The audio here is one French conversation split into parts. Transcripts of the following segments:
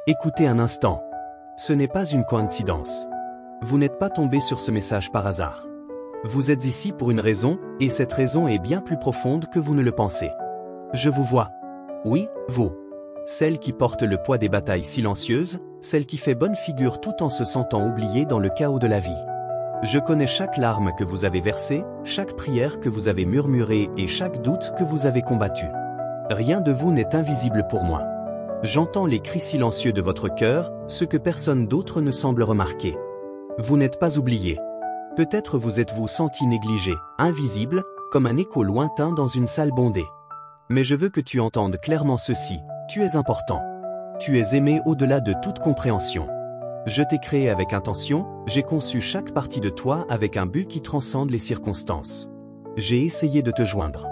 Écoutez un instant. Ce n'est pas une coïncidence. Vous n'êtes pas tombé sur ce message par hasard. Vous êtes ici pour une raison, et cette raison est bien plus profonde que vous ne le pensez. Je vous vois. Oui, vous. Celle qui porte le poids des batailles silencieuses, celle qui fait bonne figure tout en se sentant oubliée dans le chaos de la vie. Je connais chaque larme que vous avez versée, chaque prière que vous avez murmurée et chaque doute que vous avez combattu. Rien de vous n'est invisible pour moi. J'entends les cris silencieux de votre cœur, ce que personne d'autre ne semble remarquer. Vous n'êtes pas oublié. Peut-être vous êtes-vous senti négligé, invisible, comme un écho lointain dans une salle bondée. Mais je veux que tu entendes clairement ceci, tu es important. Tu es aimé au-delà de toute compréhension. Je t'ai créé avec intention, j'ai conçu chaque partie de toi avec un but qui transcende les circonstances. J'ai essayé de te joindre.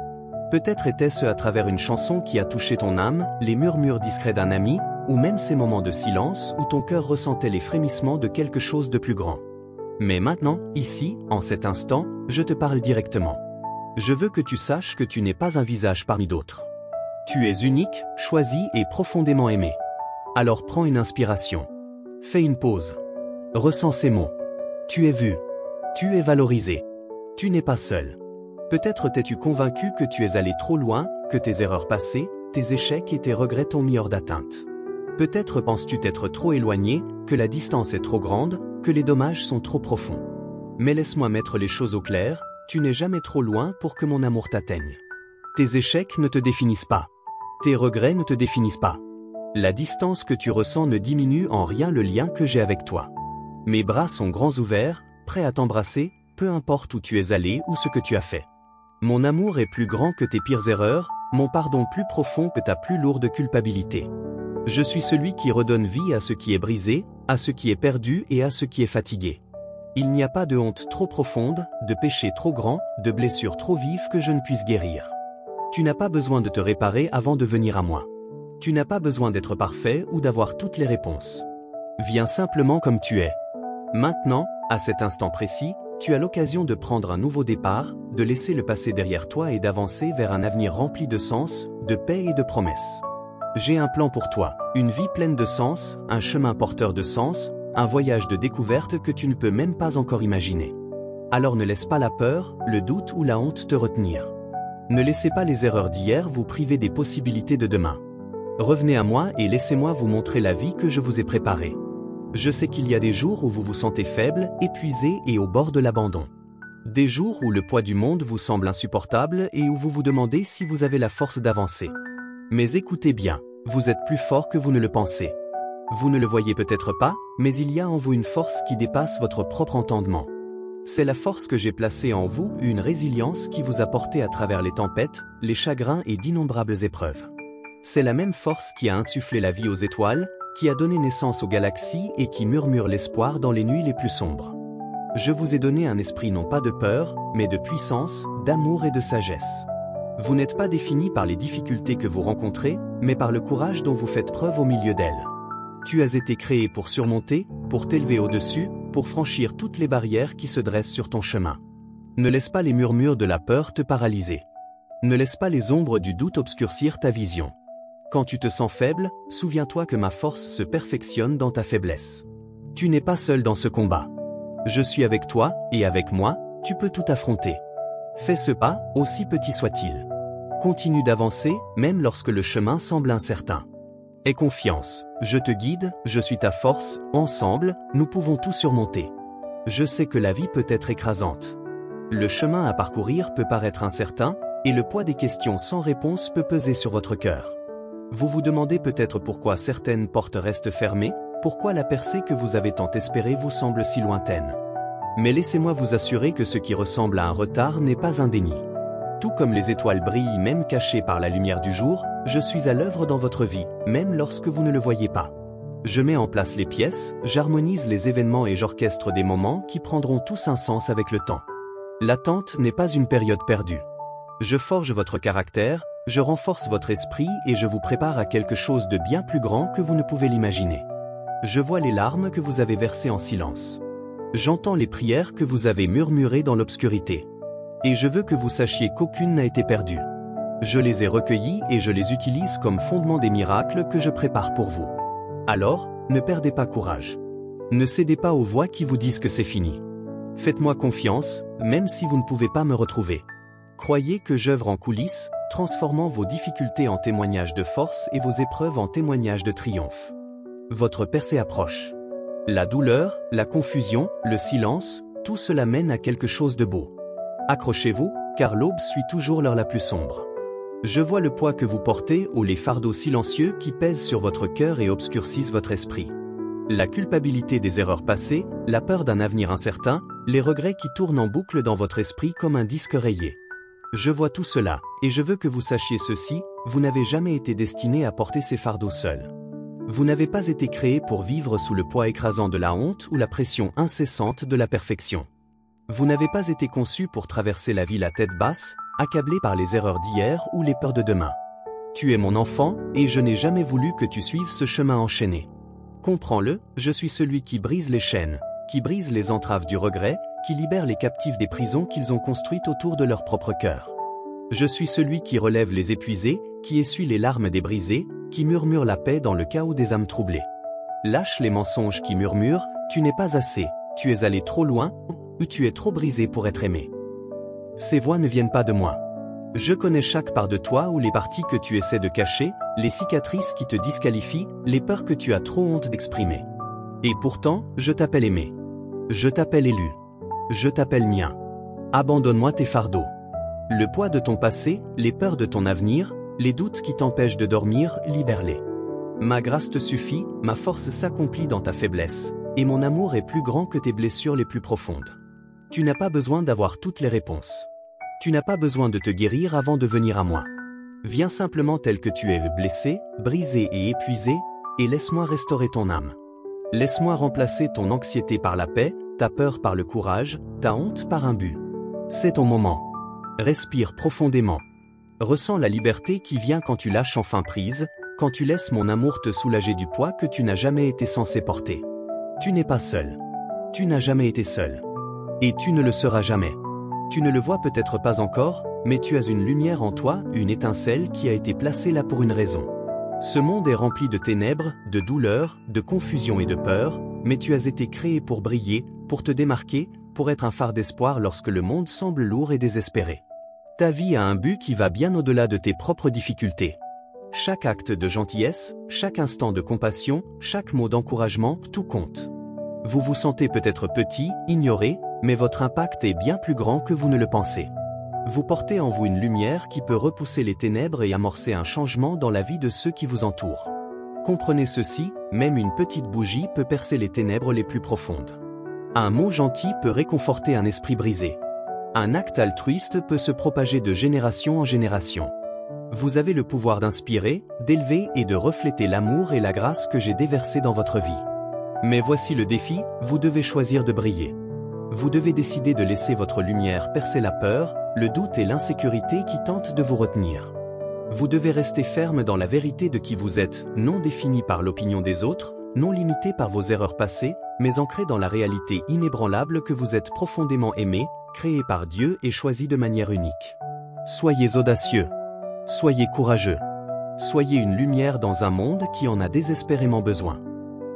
Peut-être était-ce à travers une chanson qui a touché ton âme, les murmures discrets d'un ami, ou même ces moments de silence où ton cœur ressentait les frémissements de quelque chose de plus grand. Mais maintenant, ici, en cet instant, je te parle directement. Je veux que tu saches que tu n'es pas un visage parmi d'autres. Tu es unique, choisi et profondément aimé. Alors prends une inspiration. Fais une pause. Ressens ces mots. Tu es vu. Tu es valorisé. Tu n'es pas seul. Peut-être t'es-tu convaincu que tu es allé trop loin, que tes erreurs passées, tes échecs et tes regrets t'ont mis hors d'atteinte. Peut-être penses-tu t'être trop éloigné, que la distance est trop grande, que les dommages sont trop profonds. Mais laisse-moi mettre les choses au clair, tu n'es jamais trop loin pour que mon amour t'atteigne. Tes échecs ne te définissent pas. Tes regrets ne te définissent pas. La distance que tu ressens ne diminue en rien le lien que j'ai avec toi. Mes bras sont grands ouverts, prêts à t'embrasser, peu importe où tu es allé ou ce que tu as fait. Mon amour est plus grand que tes pires erreurs, mon pardon plus profond que ta plus lourde culpabilité. Je suis celui qui redonne vie à ce qui est brisé, à ce qui est perdu et à ce qui est fatigué. Il n'y a pas de honte trop profonde, de péché trop grand, de blessure trop vive que je ne puisse guérir. Tu n'as pas besoin de te réparer avant de venir à moi. Tu n'as pas besoin d'être parfait ou d'avoir toutes les réponses. Viens simplement comme tu es. Maintenant, à cet instant précis, tu as l'occasion de prendre un nouveau départ, de laisser le passé derrière toi et d'avancer vers un avenir rempli de sens, de paix et de promesses. J'ai un plan pour toi, une vie pleine de sens, un chemin porteur de sens, un voyage de découverte que tu ne peux même pas encore imaginer. Alors ne laisse pas la peur, le doute ou la honte te retenir. Ne laissez pas les erreurs d'hier vous priver des possibilités de demain. Revenez à moi et laissez-moi vous montrer la vie que je vous ai préparée. Je sais qu'il y a des jours où vous vous sentez faible, épuisé et au bord de l'abandon. Des jours où le poids du monde vous semble insupportable et où vous vous demandez si vous avez la force d'avancer. Mais écoutez bien, vous êtes plus fort que vous ne le pensez. Vous ne le voyez peut-être pas, mais il y a en vous une force qui dépasse votre propre entendement. C'est la force que j'ai placée en vous, une résilience qui vous a porté à travers les tempêtes, les chagrins et d'innombrables épreuves. C'est la même force qui a insufflé la vie aux étoiles, qui a donné naissance aux galaxies et qui murmure l'espoir dans les nuits les plus sombres. Je vous ai donné un esprit non pas de peur, mais de puissance, d'amour et de sagesse. Vous n'êtes pas défini par les difficultés que vous rencontrez, mais par le courage dont vous faites preuve au milieu d'elles. Tu as été créé pour surmonter, pour t'élever au-dessus, pour franchir toutes les barrières qui se dressent sur ton chemin. Ne laisse pas les murmures de la peur te paralyser. Ne laisse pas les ombres du doute obscurcir ta vision. Quand tu te sens faible, souviens-toi que ma force se perfectionne dans ta faiblesse. Tu n'es pas seul dans ce combat. Je suis avec toi, et avec moi, tu peux tout affronter. Fais ce pas, aussi petit soit-il. Continue d'avancer, même lorsque le chemin semble incertain. Aie confiance, je te guide, je suis ta force, ensemble, nous pouvons tout surmonter. Je sais que la vie peut être écrasante. Le chemin à parcourir peut paraître incertain, et le poids des questions sans réponse peut peser sur votre cœur. Vous vous demandez peut-être pourquoi certaines portes restent fermées, pourquoi la percée que vous avez tant espérée vous semble si lointaine. Mais laissez-moi vous assurer que ce qui ressemble à un retard n'est pas un déni. Tout comme les étoiles brillent même cachées par la lumière du jour, je suis à l'œuvre dans votre vie, même lorsque vous ne le voyez pas. Je mets en place les pièces, j'harmonise les événements et j'orchestre des moments qui prendront tous un sens avec le temps. L'attente n'est pas une période perdue. Je forge votre caractère, je renforce votre esprit et je vous prépare à quelque chose de bien plus grand que vous ne pouvez l'imaginer. Je vois les larmes que vous avez versées en silence. J'entends les prières que vous avez murmurées dans l'obscurité. Et je veux que vous sachiez qu'aucune n'a été perdue. Je les ai recueillies et je les utilise comme fondement des miracles que je prépare pour vous. Alors, ne perdez pas courage. Ne cédez pas aux voix qui vous disent que c'est fini. Faites-moi confiance, même si vous ne pouvez pas me retrouver. Croyez que j'œuvre en coulisses, transformant vos difficultés en témoignages de force et vos épreuves en témoignages de triomphe. Votre percée approche. La douleur, la confusion, le silence, tout cela mène à quelque chose de beau. Accrochez-vous, car l'aube suit toujours l'heure la plus sombre. Je vois le poids que vous portez ou les fardeaux silencieux qui pèsent sur votre cœur et obscurcissent votre esprit. La culpabilité des erreurs passées, la peur d'un avenir incertain, les regrets qui tournent en boucle dans votre esprit comme un disque rayé. Je vois tout cela, et je veux que vous sachiez ceci, vous n'avez jamais été destiné à porter ces fardeaux seul. Vous n'avez pas été créé pour vivre sous le poids écrasant de la honte ou la pression incessante de la perfection. Vous n'avez pas été conçu pour traverser la vie la tête basse, accablé par les erreurs d'hier ou les peurs de demain. Tu es mon enfant, et je n'ai jamais voulu que tu suives ce chemin enchaîné. Comprends-le, je suis celui qui brise les chaînes, qui brise les entraves du regret, qui libère les captifs des prisons qu'ils ont construites autour de leur propre cœur. Je suis celui qui relève les épuisés, qui essuie les larmes des brisés, qui murmure la paix dans le chaos des âmes troublées. Lâche les mensonges qui murmurent, tu n'es pas assez, tu es allé trop loin, ou tu es trop brisé pour être aimé. Ces voix ne viennent pas de moi. Je connais chaque part de toi ou les parties que tu essaies de cacher, les cicatrices qui te disqualifient, les peurs que tu as trop honte d'exprimer. Et pourtant, je t'appelle aimé. Je t'appelle élu. Je t'appelle mien. Abandonne-moi tes fardeaux. Le poids de ton passé, les peurs de ton avenir, les doutes qui t'empêchent de dormir, libère-les. Ma grâce te suffit, ma force s'accomplit dans ta faiblesse, et mon amour est plus grand que tes blessures les plus profondes. Tu n'as pas besoin d'avoir toutes les réponses. Tu n'as pas besoin de te guérir avant de venir à moi. Viens simplement tel que tu es blessé, brisé et épuisé, et laisse-moi restaurer ton âme. Laisse-moi remplacer ton anxiété par la paix, ta peur par le courage, ta honte par un but. C'est ton moment. Respire profondément. Ressens la liberté qui vient quand tu lâches enfin prise, quand tu laisses mon amour te soulager du poids que tu n'as jamais été censé porter. Tu n'es pas seul. Tu n'as jamais été seul. Et tu ne le seras jamais. Tu ne le vois peut-être pas encore, mais tu as une lumière en toi, une étincelle qui a été placée là pour une raison. Ce monde est rempli de ténèbres, de douleurs, de confusion et de peur, mais tu as été créé pour briller, pour te démarquer, pour être un phare d'espoir lorsque le monde semble lourd et désespéré. Ta vie a un but qui va bien au-delà de tes propres difficultés. Chaque acte de gentillesse, chaque instant de compassion, chaque mot d'encouragement, tout compte. Vous vous sentez peut-être petit, ignoré, mais votre impact est bien plus grand que vous ne le pensez. Vous portez en vous une lumière qui peut repousser les ténèbres et amorcer un changement dans la vie de ceux qui vous entourent. Comprenez ceci, même une petite bougie peut percer les ténèbres les plus profondes. Un mot gentil peut réconforter un esprit brisé. Un acte altruiste peut se propager de génération en génération. Vous avez le pouvoir d'inspirer, d'élever et de refléter l'amour et la grâce que j'ai déversés dans votre vie. Mais voici le défi, vous devez choisir de briller. Vous devez décider de laisser votre lumière percer la peur, le doute et l'insécurité qui tentent de vous retenir. Vous devez rester ferme dans la vérité de qui vous êtes, non défini par l'opinion des autres, non limité par vos erreurs passées, mais ancré dans la réalité inébranlable que vous êtes profondément aimé, créé par Dieu et choisi de manière unique. Soyez audacieux. Soyez courageux. Soyez une lumière dans un monde qui en a désespérément besoin.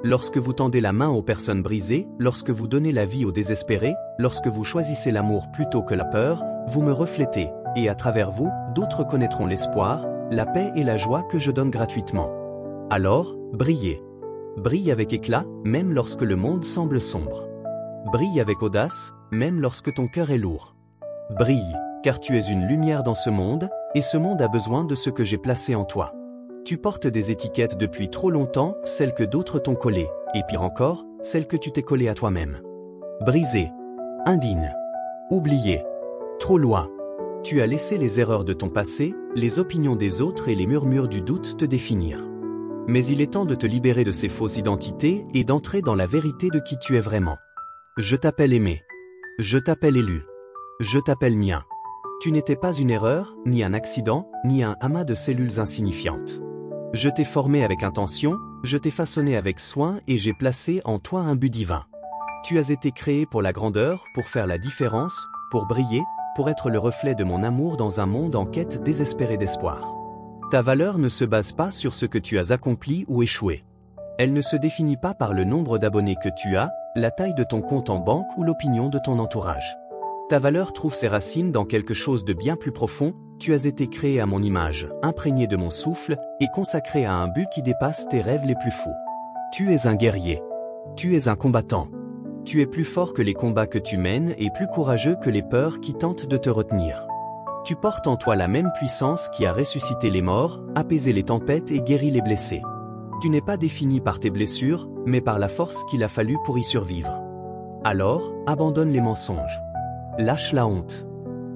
Lorsque vous tendez la main aux personnes brisées, lorsque vous donnez la vie aux désespérés, lorsque vous choisissez l'amour plutôt que la peur, vous me reflétez, et à travers vous, d'autres connaîtront l'espoir, la paix et la joie que je donne gratuitement. Alors, brillez. Brille avec éclat, même lorsque le monde semble sombre. Brille avec audace, même lorsque ton cœur est lourd. Brille, car tu es une lumière dans ce monde, et ce monde a besoin de ce que j'ai placé en toi. Tu portes des étiquettes depuis trop longtemps, celles que d'autres t'ont collées, et pire encore, celles que tu t'es collées à toi-même. Brisé, indigne, oublié, trop loin. Tu as laissé les erreurs de ton passé, les opinions des autres et les murmures du doute te définir. Mais il est temps de te libérer de ces fausses identités et d'entrer dans la vérité de qui tu es vraiment. Je t'appelle aimé. Je t'appelle élu. Je t'appelle mien. Tu n'étais pas une erreur, ni un accident, ni un amas de cellules insignifiantes. Je t'ai formé avec intention, je t'ai façonné avec soin et j'ai placé en toi un but divin. Tu as été créé pour la grandeur, pour faire la différence, pour briller, pour être le reflet de mon amour dans un monde en quête désespérée d'espoir. Ta valeur ne se base pas sur ce que tu as accompli ou échoué. Elle ne se définit pas par le nombre d'abonnés que tu as, la taille de ton compte en banque ou l'opinion de ton entourage. Ta valeur trouve ses racines dans quelque chose de bien plus profond. Tu as été créé à mon image, imprégné de mon souffle, et consacré à un but qui dépasse tes rêves les plus fous. Tu es un guerrier. Tu es un combattant. Tu es plus fort que les combats que tu mènes et plus courageux que les peurs qui tentent de te retenir. Tu portes en toi la même puissance qui a ressuscité les morts, apaisé les tempêtes et guéri les blessés. Tu n'es pas défini par tes blessures, mais par la force qu'il a fallu pour y survivre. Alors, abandonne les mensonges. Lâche la honte.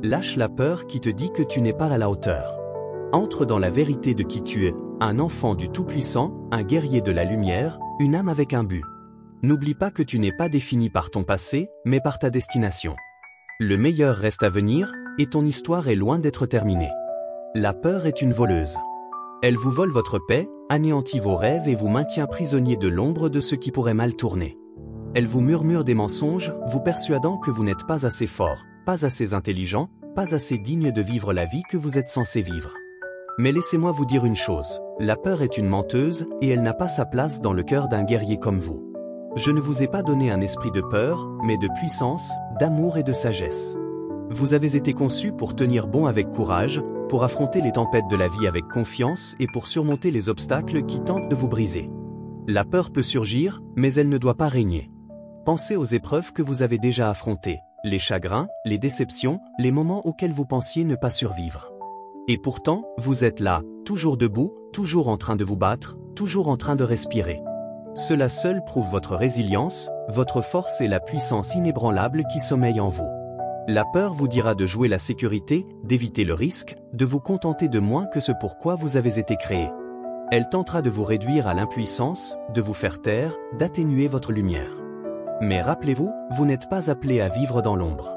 Lâche la peur qui te dit que tu n'es pas à la hauteur. Entre dans la vérité de qui tu es, un enfant du Tout-Puissant, un guerrier de la lumière, une âme avec un but. N'oublie pas que tu n'es pas défini par ton passé, mais par ta destination. Le meilleur reste à venir, et ton histoire est loin d'être terminée. La peur est une voleuse. Elle vous vole votre paix, anéantit vos rêves et vous maintient prisonnier de l'ombre de ce qui pourrait mal tourner. Elle vous murmure des mensonges, vous persuadant que vous n'êtes pas assez fort, pas assez intelligent, pas assez digne de vivre la vie que vous êtes censé vivre. Mais laissez-moi vous dire une chose, la peur est une menteuse et elle n'a pas sa place dans le cœur d'un guerrier comme vous. Je ne vous ai pas donné un esprit de peur, mais de puissance, d'amour et de sagesse. Vous avez été conçu pour tenir bon avec courage, pour affronter les tempêtes de la vie avec confiance et pour surmonter les obstacles qui tentent de vous briser. La peur peut surgir, mais elle ne doit pas régner. Pensez aux épreuves que vous avez déjà affrontées, les chagrins, les déceptions, les moments auxquels vous pensiez ne pas survivre. Et pourtant, vous êtes là, toujours debout, toujours en train de vous battre, toujours en train de respirer. Cela seul prouve votre résilience, votre force et la puissance inébranlable qui sommeille en vous. La peur vous dira de jouer la sécurité, d'éviter le risque, de vous contenter de moins que ce pour quoi vous avez été créé. Elle tentera de vous réduire à l'impuissance, de vous faire taire, d'atténuer votre lumière. Mais rappelez-vous, vous n'êtes pas appelé à vivre dans l'ombre.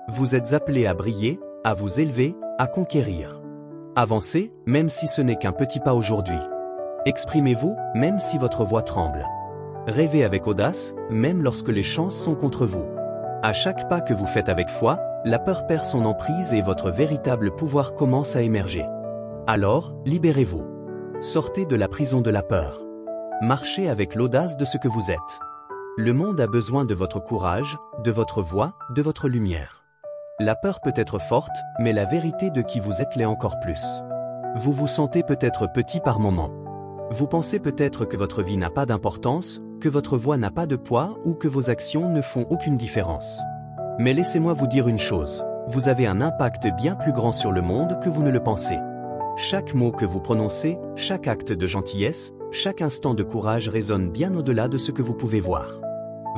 Vous êtes appelé à briller, à vous élever, à conquérir. Avancez, même si ce n'est qu'un petit pas aujourd'hui. Exprimez-vous, même si votre voix tremble. Rêvez avec audace, même lorsque les chances sont contre vous. À chaque pas que vous faites avec foi, la peur perd son emprise et votre véritable pouvoir commence à émerger. Alors, libérez-vous. Sortez de la prison de la peur. Marchez avec l'audace de ce que vous êtes. Le monde a besoin de votre courage, de votre voix, de votre lumière. La peur peut être forte, mais la vérité de qui vous êtes l'est encore plus. Vous vous sentez peut-être petit par moments. Vous pensez peut-être que votre vie n'a pas d'importance, que votre voix n'a pas de poids ou que vos actions ne font aucune différence. Mais laissez-moi vous dire une chose, vous avez un impact bien plus grand sur le monde que vous ne le pensez. Chaque mot que vous prononcez, chaque acte de gentillesse, chaque instant de courage résonne bien au-delà de ce que vous pouvez voir.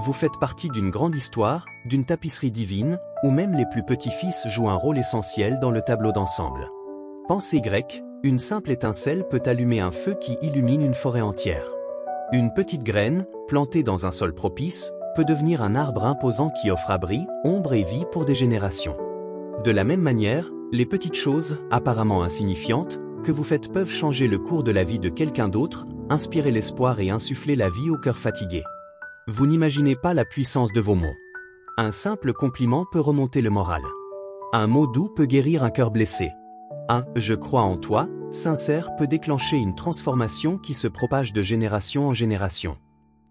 Vous faites partie d'une grande histoire, d'une tapisserie divine, où même les plus petits fils jouent un rôle essentiel dans le tableau d'ensemble. Pensée grecque, une simple étincelle peut allumer un feu qui illumine une forêt entière. Une petite graine, plantée dans un sol propice, peut devenir un arbre imposant qui offre abri, ombre et vie pour des générations. De la même manière, les petites choses, apparemment insignifiantes, que vous faites peuvent changer le cours de la vie de quelqu'un d'autre, inspirer l'espoir et insuffler la vie au cœur fatigué. Vous n'imaginez pas la puissance de vos mots. Un simple compliment peut remonter le moral. Un mot doux peut guérir un cœur blessé. Un « je crois en toi » sincère peut déclencher une transformation qui se propage de génération en génération.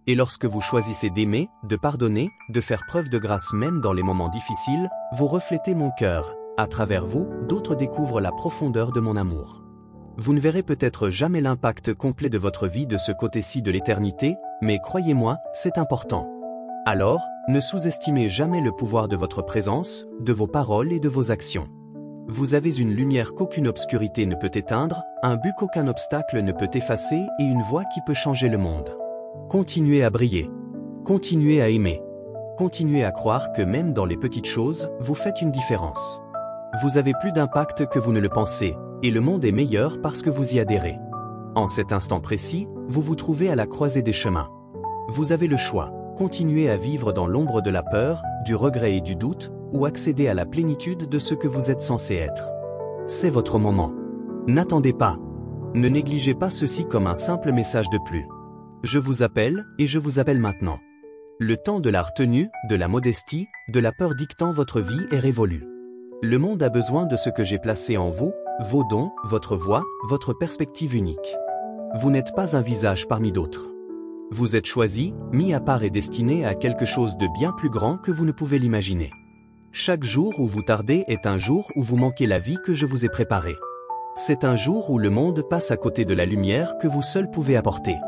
Et lorsque vous choisissez d'aimer, de pardonner, de faire preuve de grâce même dans les moments difficiles, vous reflétez mon cœur. À travers vous, d'autres découvrent la profondeur de mon amour. Vous ne verrez peut-être jamais l'impact complet de votre vie de ce côté-ci de l'éternité, mais croyez-moi, c'est important. Alors, ne sous-estimez jamais le pouvoir de votre présence, de vos paroles et de vos actions. Vous avez une lumière qu'aucune obscurité ne peut éteindre, un but qu'aucun obstacle ne peut effacer et une voix qui peut changer le monde. Continuez à briller. Continuez à aimer. Continuez à croire que même dans les petites choses, vous faites une différence. Vous avez plus d'impact que vous ne le pensez, et le monde est meilleur parce que vous y adhérez. En cet instant précis, vous vous trouvez à la croisée des chemins. Vous avez le choix, continuer à vivre dans l'ombre de la peur, du regret et du doute, ou accéder à la plénitude de ce que vous êtes censé être. C'est votre moment. N'attendez pas. Ne négligez pas ceci comme un simple message de plus. Je vous appelle, et je vous appelle maintenant. Le temps de la retenue, de la modestie, de la peur dictant votre vie est révolu. Le monde a besoin de ce que j'ai placé en vous, vos dons, votre voix, votre perspective unique. Vous n'êtes pas un visage parmi d'autres. Vous êtes choisi, mis à part et destiné à quelque chose de bien plus grand que vous ne pouvez l'imaginer. Chaque jour où vous tardez est un jour où vous manquez la vie que je vous ai préparée. C'est un jour où le monde passe à côté de la lumière que vous seul pouvez apporter.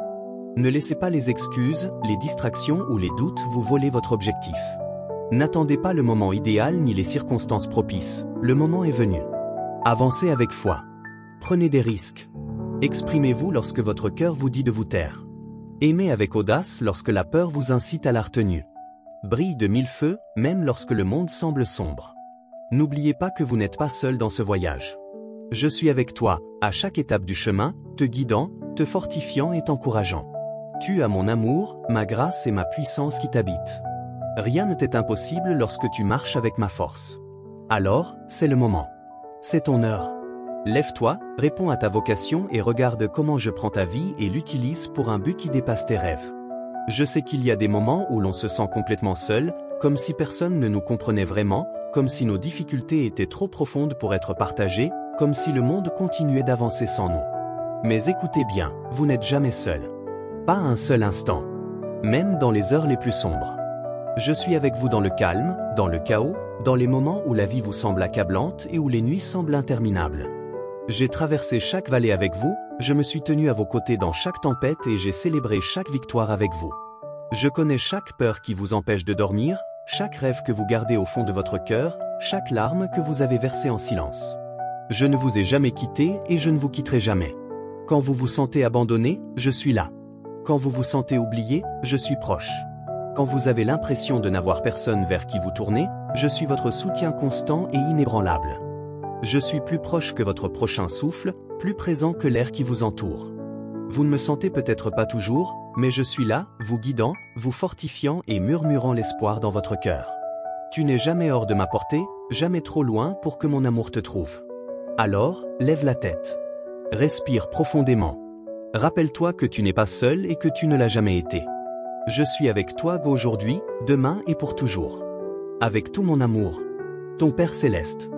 Ne laissez pas les excuses, les distractions ou les doutes vous voler votre objectif. N'attendez pas le moment idéal ni les circonstances propices, le moment est venu. Avancez avec foi. Prenez des risques. Exprimez-vous lorsque votre cœur vous dit de vous taire. Aimez avec audace lorsque la peur vous incite à la retenue. Brille de mille feux, même lorsque le monde semble sombre. N'oubliez pas que vous n'êtes pas seul dans ce voyage. Je suis avec toi, à chaque étape du chemin, te guidant, te fortifiant et t'encourageant. Tu as mon amour, ma grâce et ma puissance qui t'habitent. Rien ne t'est impossible lorsque tu marches avec ma force. Alors, c'est le moment. C'est ton heure. Lève-toi, réponds à ta vocation et regarde comment je prends ta vie et l'utilise pour un but qui dépasse tes rêves. Je sais qu'il y a des moments où l'on se sent complètement seul, comme si personne ne nous comprenait vraiment, comme si nos difficultés étaient trop profondes pour être partagées, comme si le monde continuait d'avancer sans nous. Mais écoutez bien, vous n'êtes jamais seul. Pas un seul instant. Même dans les heures les plus sombres. Je suis avec vous dans le calme, dans le chaos, dans les moments où la vie vous semble accablante et où les nuits semblent interminables. J'ai traversé chaque vallée avec vous, je me suis tenu à vos côtés dans chaque tempête et j'ai célébré chaque victoire avec vous. Je connais chaque peur qui vous empêche de dormir, chaque rêve que vous gardez au fond de votre cœur, chaque larme que vous avez versée en silence. Je ne vous ai jamais quitté et je ne vous quitterai jamais. Quand vous vous sentez abandonné, je suis là. Quand vous vous sentez oublié, je suis proche. Quand vous avez l'impression de n'avoir personne vers qui vous tourner, je suis votre soutien constant et inébranlable. Je suis plus proche que votre prochain souffle, plus présent que l'air qui vous entoure. Vous ne me sentez peut-être pas toujours, mais je suis là, vous guidant, vous fortifiant et murmurant l'espoir dans votre cœur. Tu n'es jamais hors de ma portée, jamais trop loin pour que mon amour te trouve. Alors, lève la tête. Respire profondément. Rappelle-toi que tu n'es pas seul et que tu ne l'as jamais été. Je suis avec toi aujourd'hui, demain et pour toujours. Avec tout mon amour. Ton Père Céleste.